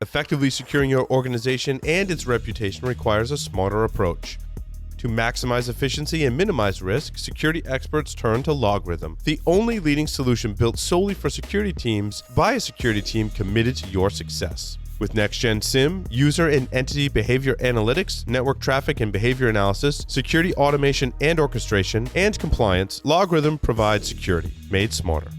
Effectively securing your organization and its reputation requires a smarter approach. To maximize efficiency and minimize risk, security experts turn to LogRhythm, the only leading solution built solely for security teams by a security team committed to your success. With next-gen SIEM, user and entity behavior analytics, network traffic and behavior analysis, security automation and orchestration, and compliance, LogRhythm provides security made smarter.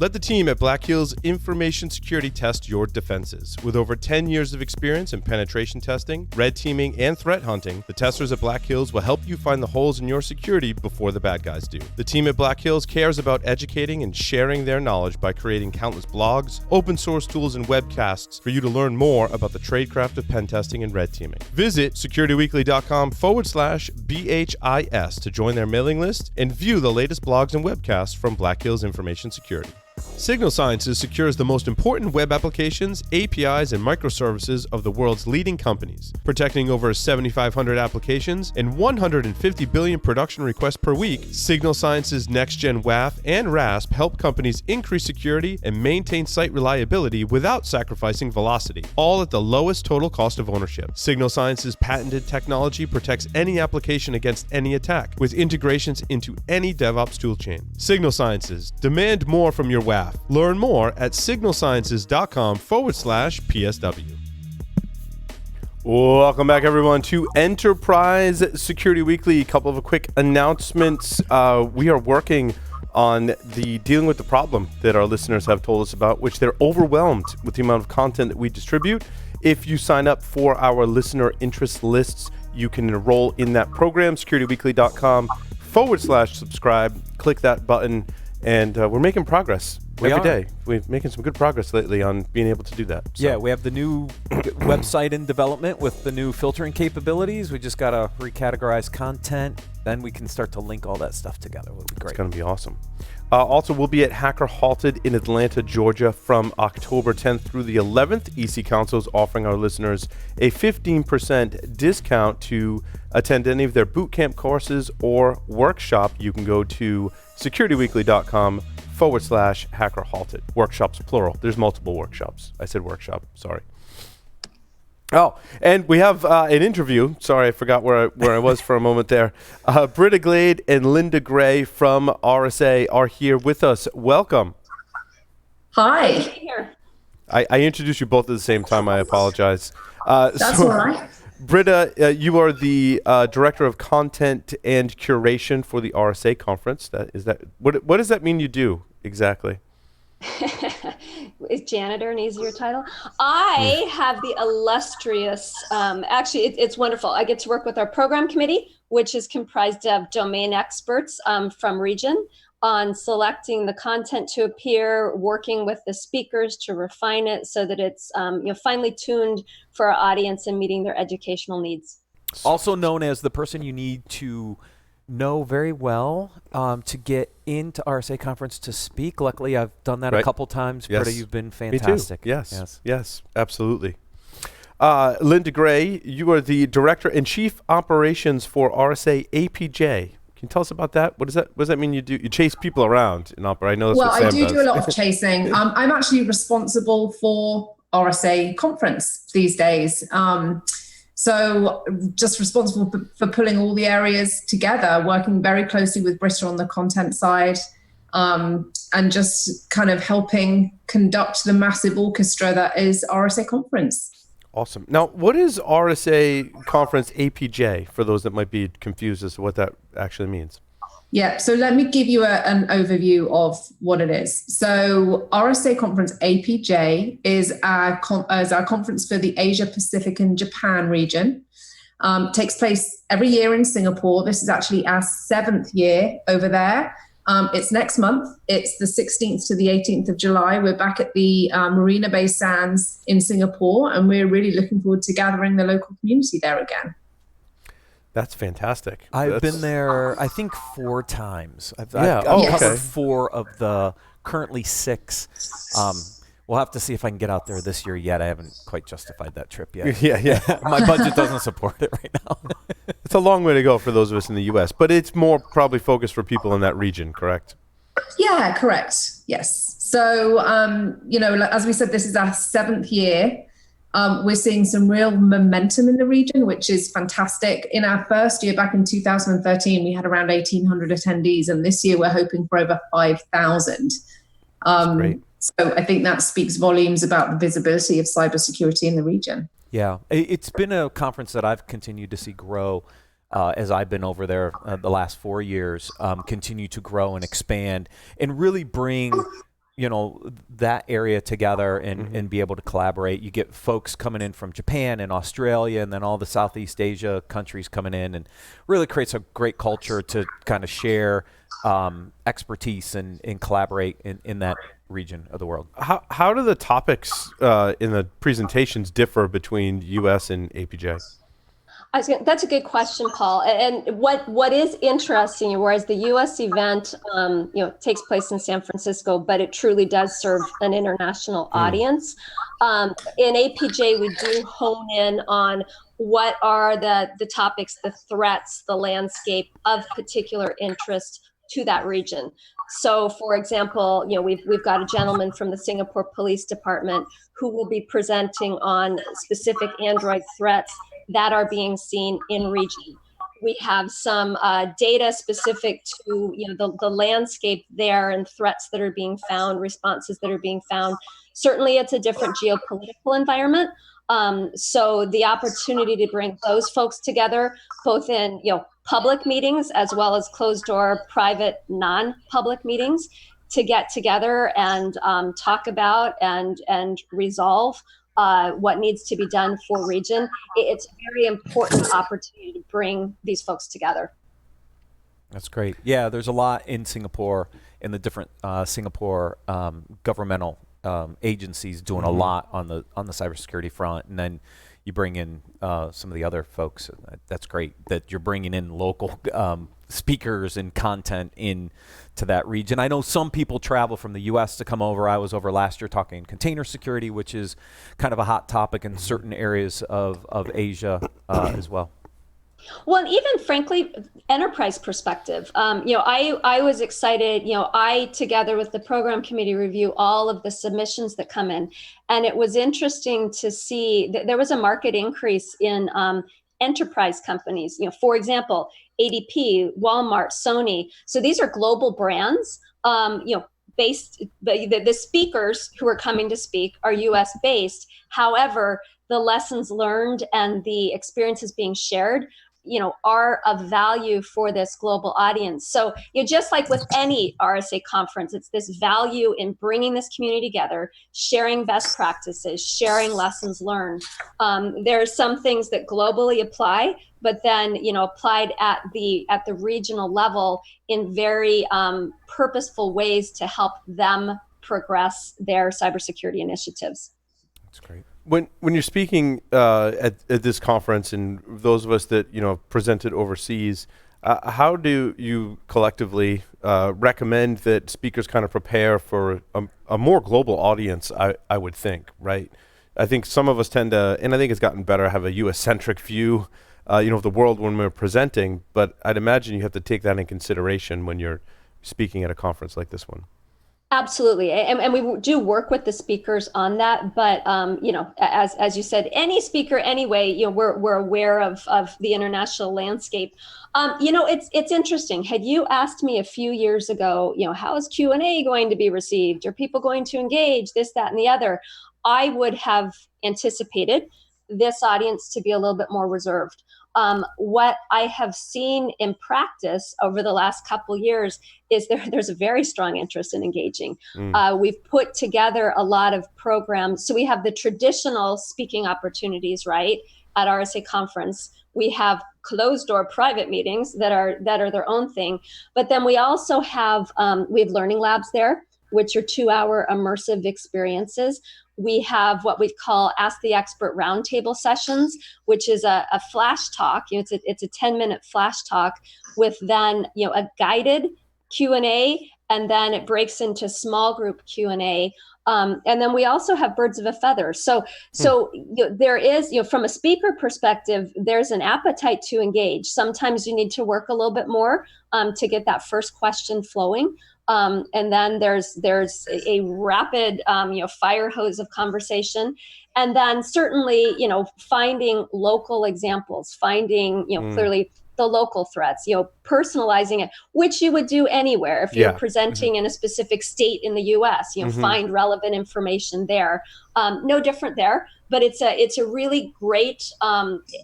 Let the team at Black Hills Information Security test your defenses. With over 10 years of experience in penetration testing, red teaming, and threat hunting, the testers at Black Hills will help you find the holes in your security before the bad guys do. The team at Black Hills cares about educating and sharing their knowledge by creating countless blogs, open source tools, and webcasts for you to learn more about the tradecraft of pen testing and red teaming. Visit securityweekly.com/BHIS to join their mailing list and view the latest blogs and webcasts from Black Hills Information Security. Signal Sciences secures the most important web applications, APIs, and microservices of the world's leading companies, protecting over 7,500 applications and 150 billion production requests per week. Signal Sciences' next-gen WAF and RASP help companies increase security and maintain site reliability without sacrificing velocity, all at the lowest total cost of ownership. Signal Sciences' patented technology protects any application against any attack, with integrations into any DevOps toolchain. Signal Sciences, demand more from your WAF. Learn more at signalsciences.com/PSW. Welcome back, everyone, to Enterprise Security Weekly. A couple of quick announcements. We are working on dealing with the problem that our listeners have told us about, which they're overwhelmed with the amount of content that we distribute. If you sign up for our listener interest lists, you can enroll in that program, securityweekly.com/subscribe. Click that button. And we're making progress every day. We're making some good progress lately on being able to do that. So. Yeah, we have the new website in development with the new filtering capabilities. We just got to recategorize content. Then we can start to link all that stuff together. It'll be great. It's going to be awesome. Also, we'll be at Hacker Halted in Atlanta, Georgia from October 10th through the 11th. EC Council is offering our listeners a 15% discount to attend any of their bootcamp courses or workshop. You can go to securityweekly.com/Hacker Halted. Workshops, plural. There's multiple workshops. I said workshop. Sorry. Oh, and we have an interview. Sorry, I forgot where I was for a moment there. Britta Glade and Linda Gray from RSA are here with us. Welcome. Hi. Here. I introduced you both at the same time. I apologize. That's all right. Britta, you are the Director of Content and Curation for the RSA Conference. What does that mean you do exactly? Is janitor an easier title? I have the illustrious, actually it's wonderful. I get to work with our program committee, which is comprised of domain experts from region on selecting the content to appear, working with the speakers to refine it so that it's finely tuned for our audience and meeting their educational needs. Also known as the person you need to know very well to get into RSA Conference to speak. Luckily, I've done that a couple times. Yes. Britta, you've been fantastic. Me too. Yes, absolutely. Linda Gray, you are the Director and Chief Operations for RSA APJ. Can you tell us about that? What does that mean you do? You chase people around in Opera. I know that's what Sam does. Well, I do a lot of chasing. I'm actually responsible for RSA Conference these days. So just responsible for pulling all the areas together, working very closely with Britta on the content side, and just kind of helping conduct the massive orchestra that is RSA Conference. Awesome. Now, what is RSA Conference APJ for those that might be confused as to what that actually means? Yeah, so let me give you an overview of what it is. So RSA Conference APJ is our conference for the Asia Pacific and Japan region. Takes place every year in Singapore. This is actually our 7th year over there. It's next month. It's the 16th to the 18th of July. We're back at the Marina Bay Sands in Singapore, and we're really looking forward to gathering the local community there again. That's fantastic. I've been there, I think, 4 times. I've covered 4 of the currently 6. We'll have to see if I can get out there this year yet. I haven't quite justified that trip yet. Yeah. My budget doesn't support it right now. It's a long way to go for those of us in the U.S., but it's more probably focused for people in that region, correct? Yeah, correct. Yes. So, as we said, this is our 7th year. We're seeing some real momentum in the region, which is fantastic. In our first year, back in 2013, we had around 1,800 attendees, and this year we're hoping for over 5,000. So I think that speaks volumes about the visibility of cybersecurity in the region. Yeah, it's been a conference that I've continued to see grow as I've been over there the last 4 years, continue to grow and expand and really bring that area together and be able to collaborate. You get folks coming in from Japan and Australia and then all the Southeast Asia countries coming in, and really creates a great culture to kind of share expertise and collaborate in that region of the world. How do the topics in the presentations differ between US and APJ? That's a good question, Paul. And what is interesting, whereas the U.S. event, takes place in San Francisco, but it truly does serve an international audience. In APJ, we do hone in on what are the topics, the threats, the landscape of particular interest to that region. So, for example, we've got a gentleman from the Singapore Police Department who will be presenting on specific Android threats that are being seen in region. We have some data specific to the landscape there and threats that are being found, responses that are being found. Certainly, it's a different geopolitical environment. So the opportunity to bring those folks together, both in public meetings as well as closed door, private, non-public meetings, to get together and talk about and resolve what needs to be done for region. It's a very important opportunity to bring these folks together. That's great. Yeah, there's a lot in Singapore, in the different Singapore governmental agencies doing a lot on the cybersecurity front, and then you bring in some of the other folks. That's great that you're bringing in local speakers and content in to that region. I know some people travel from the U.S. to come over. I was over last year talking container security, which is kind of a hot topic in certain areas of Asia as well. Well, and even frankly, enterprise perspective, I was excited, I, together with the program committee, review all of the submissions that come in. And it was interesting to see that there was a market increase in enterprise companies, for example, ADP, Walmart, Sony. So these are global brands, based, the speakers who are coming to speak are US based. However, the lessons learned and the experiences being shared are of value for this global audience. So, just like with any RSA conference, it's this value in bringing this community together, sharing best practices, sharing lessons learned. There are some things that globally apply, but then, applied at the regional level in very purposeful ways to help them progress their cybersecurity initiatives. That's great. When you're speaking at this conference, and those of us that presented overseas, how do you collectively recommend that speakers kind of prepare for a more global audience? I would think, right? I think some of us tend to, and I think it's gotten better, have a U.S.-centric view, of the world when we're presenting. But I'd imagine you have to take that in consideration when you're speaking at a conference like this one. Absolutely. And we do work with the speakers on that. But, as you said, any speaker anyway, we're aware of the international landscape. It's interesting. Had you asked me a few years ago, how is Q&A going to be received? Are people going to engage, this, that, and the other? I would have anticipated this audience to be a little bit more reserved. What I have seen in practice over the last couple of years is there's a very strong interest in engaging. We've put together a lot of programs. So we have the traditional speaking opportunities, right, at RSA Conference. We have closed door private meetings that are their own thing. But then we also have learning labs there, which are 2-hour immersive experiences. We have what we call Ask the Expert roundtable sessions, which is a flash talk. It's a 10-minute flash talk with then a guided Q&A, and then it breaks into small group Q&A. And then we also have birds of a feather. So there is, from a speaker perspective, there's an appetite to engage. Sometimes you need to work a little bit more to get that first question flowing. And then there's a rapid, fire hose of conversation. And then certainly, finding local examples, finding, clearly the local threats, personalizing it, which you would do anywhere. If you're presenting in a specific state in the US, find relevant information there. No different there, but it's a really great,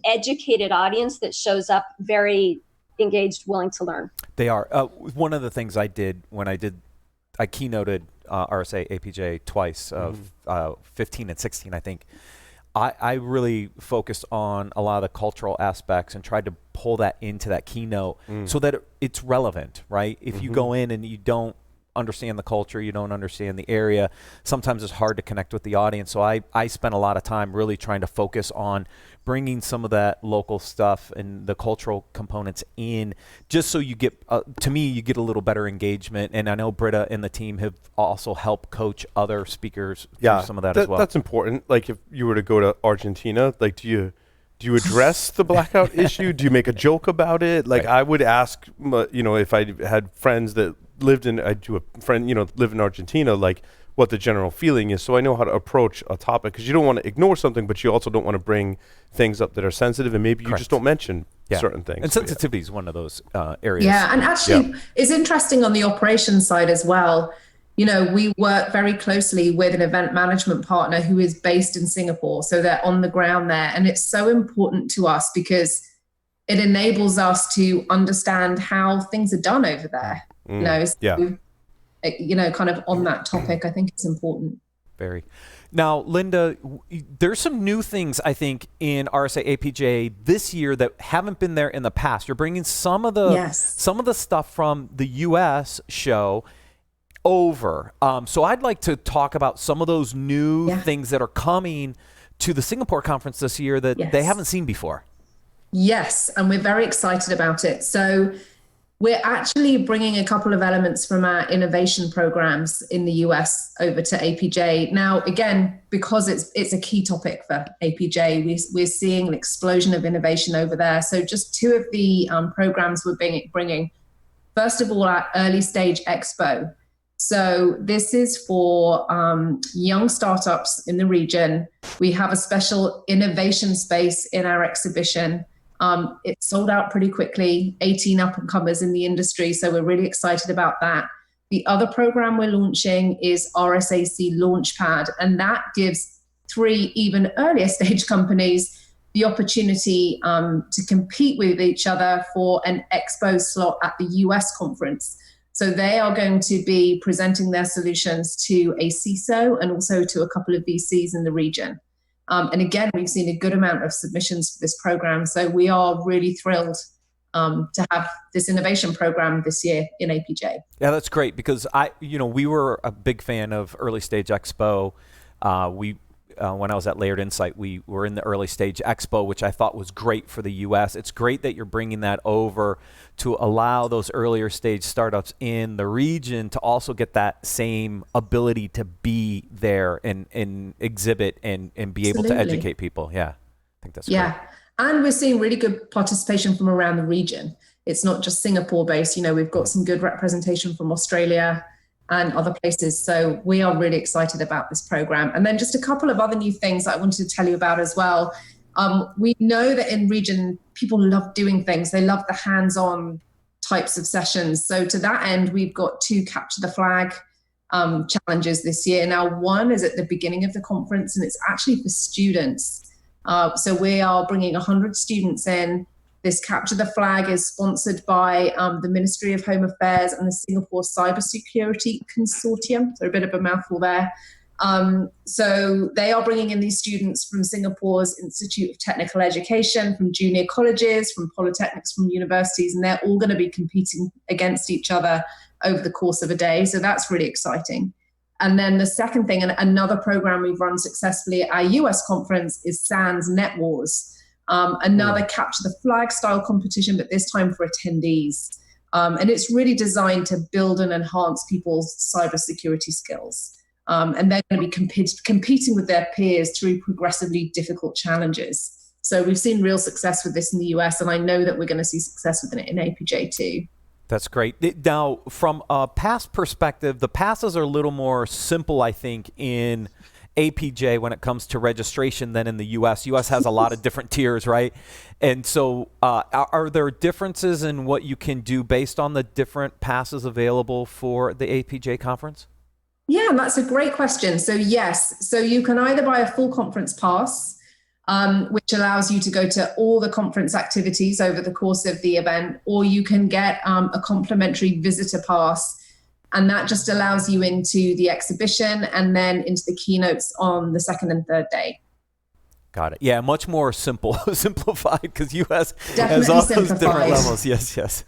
educated audience that shows up very engaged, willing to learn. They are. One of the things I did when I keynoted RSA APJ twice, 15 and 16, I think. I really focused on a lot of the cultural aspects and tried to pull that into that keynote so that it's relevant, right? If you go in and you don't understand the culture, you don't understand the area, sometimes it's hard to connect with the audience. So I spent a lot of time really trying to focus on bringing some of that local stuff and the cultural components in, just so you get, to me, you get a little better engagement. And I know Britta and the team have also helped coach other speakers through some of that as well. That's important. Like if you were to go to Argentina, like do you address the blackout issue? Do you make a joke about it? Like I would ask, if I had friends that live in Argentina, like what the general feeling is, so I know how to approach a topic, because you don't want to ignore something, but you also don't want to bring things up that are sensitive, and maybe you just don't mention certain things. And sensitivity is one of those areas. Yeah, and actually it's interesting on the operations side as well. We work very closely with an event management partner who is based in Singapore, so they're on the ground there, and it's so important to us because it enables us to understand how things are done over there. Kind of on that topic, I think it's important. Very. Now, Linda, there's some new things, I think, in RSA APJ this year that haven't been there in the past. You're bringing some of the stuff from the U.S. show over. So I'd like to talk about some of those new things that are coming to the Singapore conference this year that they haven't seen before. Yes, and we're very excited about it. So we're actually bringing a couple of elements from our innovation programs in the US over to APJ. Now, again, because it's a key topic for APJ, we're seeing an explosion of innovation over there. So just two of the programs we're bringing. First of all, our early stage expo. So this is for young startups in the region. We have a special innovation space in our exhibition. It sold out pretty quickly, 18 up-and-comers in the industry, so we're really excited about that. The other program we're launching is RSAC Launchpad, and that gives 3 even earlier stage companies the opportunity to compete with each other for an expo slot at the US conference. So they are going to be presenting their solutions to a CISO and also to a couple of VCs in the region. And again, we've seen a good amount of submissions for this program. So we are really thrilled to have this innovation program this year in APJ. Yeah, that's great, because we were a big fan of Early Stage Expo. When I was at Layered Insight, we were in the Early Stage Expo, which I thought was great for the U.S. It's great that you're bringing that over to allow those earlier stage startups in the region to also get that same ability to be there and exhibit and be able to educate people. Yeah, I think that's great. And we're seeing really good participation from around the region. It's not just Singapore based. We've got some good representation from Australia and other places. So we are really excited about this program. And then just a couple of other new things that I wanted to tell you about as well. We know that in region, people love doing things. They love the hands-on types of sessions. So to that end, we've got 2 Capture the Flag challenges this year. Now, one is at the beginning of the conference, and it's actually for students. So we are bringing 100 students in. This Capture the Flag is sponsored by the Ministry of Home Affairs and the Singapore Cybersecurity Consortium. So a bit of a mouthful there. So they are bringing in these students from Singapore's Institute of Technical Education, from junior colleges, from polytechnics, from universities, and they're all going to be competing against each other over the course of a day. So that's really exciting. And then the second thing, and another program we've run successfully at our US conference, is SANS Net Wars. Another Capture the Flag style competition, but this time for attendees. And it's really designed to build and enhance people's cybersecurity skills. And they're going to be competing with their peers through progressively difficult challenges. So we've seen real success with this in the US, and I know that we're going to see success with it in APJ too. That's great. Now, from a pass perspective, the passes are a little more simple, I think, in APJ when it comes to registration than in the U.S. U.S. has a lot of different tiers, right? And so are there differences in what you can do based on the different passes available for the APJ conference? Yeah, that's a great question. So yes, so you can either buy a full conference pass, which allows you to go to all the conference activities over the course of the event, or you can get a complimentary visitor pass, and that just allows you into the exhibition and then into the keynotes on the second and third day. Got it. Yeah, much more simplified, because US Definitely has all those simplified. different levels. Yes.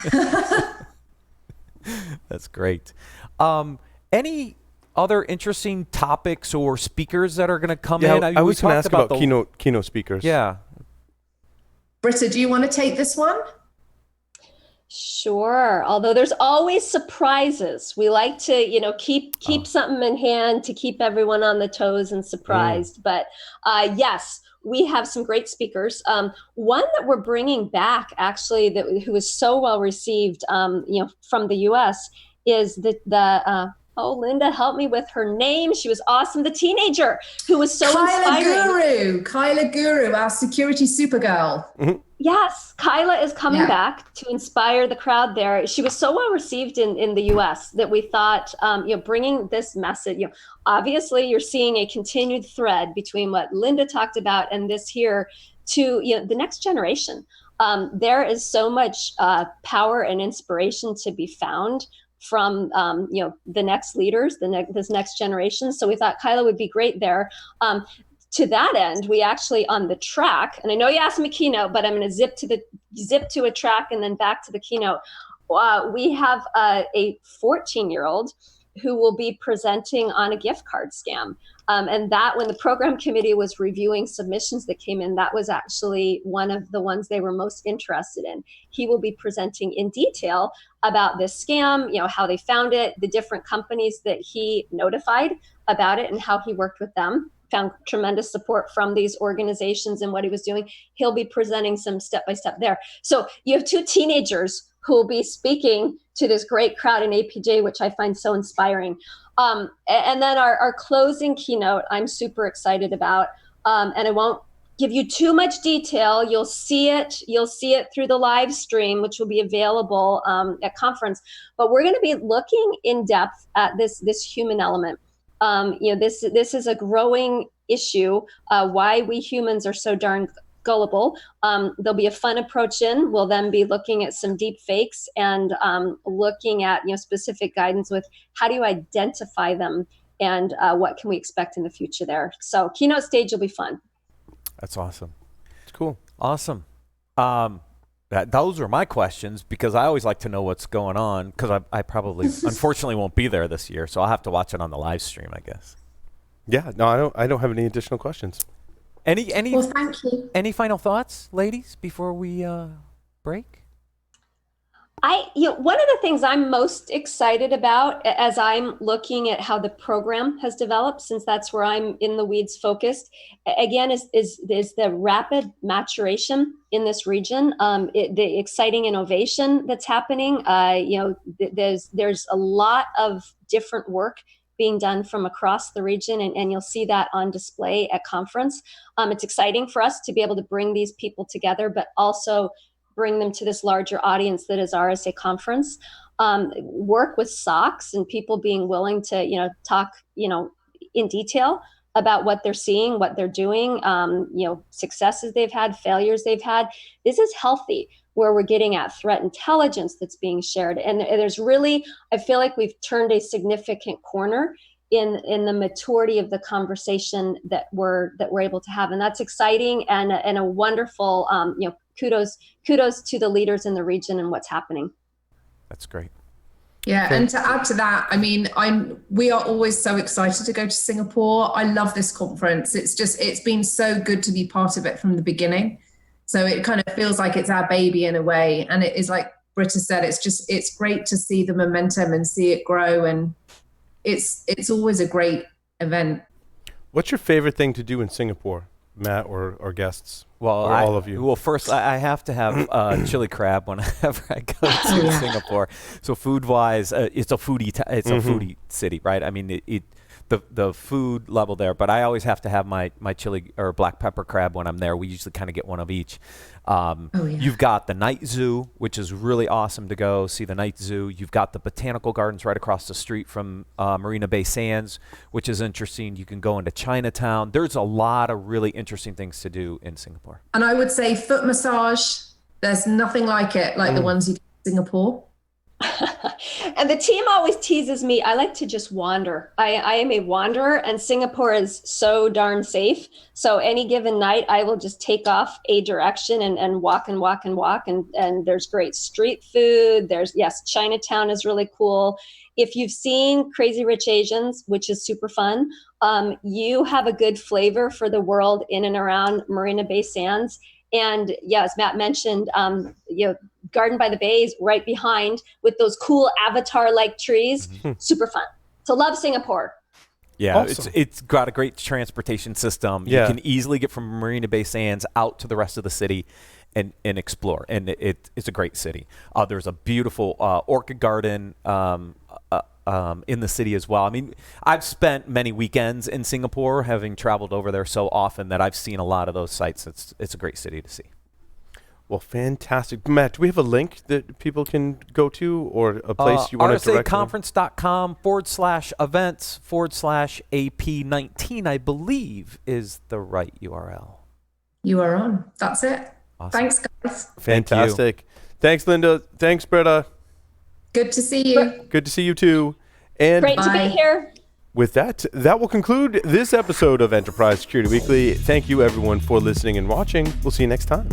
That's great. Any other interesting topics or speakers that are going to come in? I was going to ask about keynote speakers. Yeah. Britta, do you want to take this one? Sure. Although there's always surprises. We like to, keep something in hand to keep everyone on the toes and surprised. But yes, we have some great speakers. One that we're bringing back, actually, who was so well received, from the U.S. is Linda, help me with her name. She was awesome. The teenager who was so inspiring. Kyla Guru, our security supergirl. Mm-hmm. Yes, Kyla is coming back to inspire the crowd there. She was so well received in the U.S. that we thought, bringing this message, obviously you're seeing a continued thread between what Linda talked about and this here to, the next generation. There is so much power and inspiration to be found from the next leaders, this next generation. So we thought Kyla would be great there. To that end, we actually on the track, and I know you asked me keynote, but I'm going to zip to a track and then back to the keynote. We have a 14-year-old who will be presenting on a gift card scam. And that, when the program committee was reviewing submissions that came in, that was actually one of the ones they were most interested in. He will be presenting in detail about this scam, how they found it, the different companies that he notified about it and how he worked with them, found tremendous support from these organizations and what he was doing. He'll be presenting some step-by-step there. So you have two teenagers who will be speaking to this great crowd in APJ, which I find so inspiring. And then our closing keynote, I'm super excited about, and I won't give you too much detail. You'll see it through the live stream, which will be available at conference. But we're going to be looking in depth at this human element. This is a growing issue. Why we humans are so darn gullible. There'll be a fun approach in. We'll then be looking at some deep fakes and looking at specific guidance with how do you identify them and what can we expect in the future there. So keynote stage will be fun. That's awesome. It's cool. Awesome. Those are my questions, because I always like to know what's going on, because I probably unfortunately won't be there this year, so I'll have to watch it on the live stream, I guess. Yeah, no, I don't have any additional questions. Well, thank you. Any final thoughts, ladies, before we break? One of the things I'm most excited about as I'm looking at how the program has developed, since that's where I'm in the weeds focused, again, is the rapid maturation in this region, the exciting innovation that's happening. There's a lot of different work being done from across the region, and you'll see that on display at conference. It's exciting for us to be able to bring these people together, but also bring them to this larger audience that is RSA Conference. Work with SOCs and people being willing to, talk, in detail about what they're seeing, what they're doing, successes they've had, failures they've had. This is healthy, where we're getting at threat intelligence that's being shared. And there's really, I feel like we've turned a significant corner in the maturity of the conversation that we're able to have. And that's exciting and a wonderful, kudos to the leaders in the region and what's happening. That's great. Yeah, and to add to that, we are always so excited to go to Singapore. I love this conference. It's been so good to be part of it from the beginning. So it kind of feels like it's our baby in a way. And it is, like Britta said, it's great to see the momentum and see it grow. And it's always a great event. What's your favorite thing to do in Singapore? Matt or guests? Well, or all of you? Well, first I have to have chili crab whenever I go to Singapore. So food-wise, it's a foodie. It's a foodie city, right? I mean, the food level there, but I always have to have my chili or black pepper crab when I'm there. We usually kind of get one of each. You've got the night zoo, which is really awesome to go see the night zoo. You've got the botanical gardens right across the street from Marina Bay Sands, which is interesting. You can go into Chinatown. There's a lot of really interesting things to do in Singapore. And I would say foot massage, there's nothing like it, like the ones you do in Singapore. And the team always teases me. I like to just wander. I am a wanderer, and Singapore is so darn safe. So any given night, I will just take off a direction and walk and walk and walk. And there's great street food. Chinatown is really cool. If you've seen Crazy Rich Asians, which is super fun, you have a good flavor for the world in and around Marina Bay Sands. And as Matt mentioned, Garden by the Bay is right behind with those cool avatar-like trees. Super fun. So love Singapore. Yeah, awesome. It's got a great transportation system. You can easily get from Marina Bay Sands out to the rest of the city and explore. And it's a great city. There's a beautiful orchid garden in the city as well. I mean, I've spent many weekends in Singapore, having traveled over there so often that I've seen a lot of those sites. It's a great city to see. Well, fantastic. Matt, do we have a link that people can go to or a place you want to direct them? RSAconference.com/events/AP19, I believe, is the right URL. You are on. That's it. Awesome. Thanks, guys. Fantastic. Thanks, Linda. Thanks, Britta. Good to see you. Good to see you too. And Great to be here. with that will conclude this episode of Enterprise Security Weekly. Thank you, everyone, for listening and watching. We'll see you next time.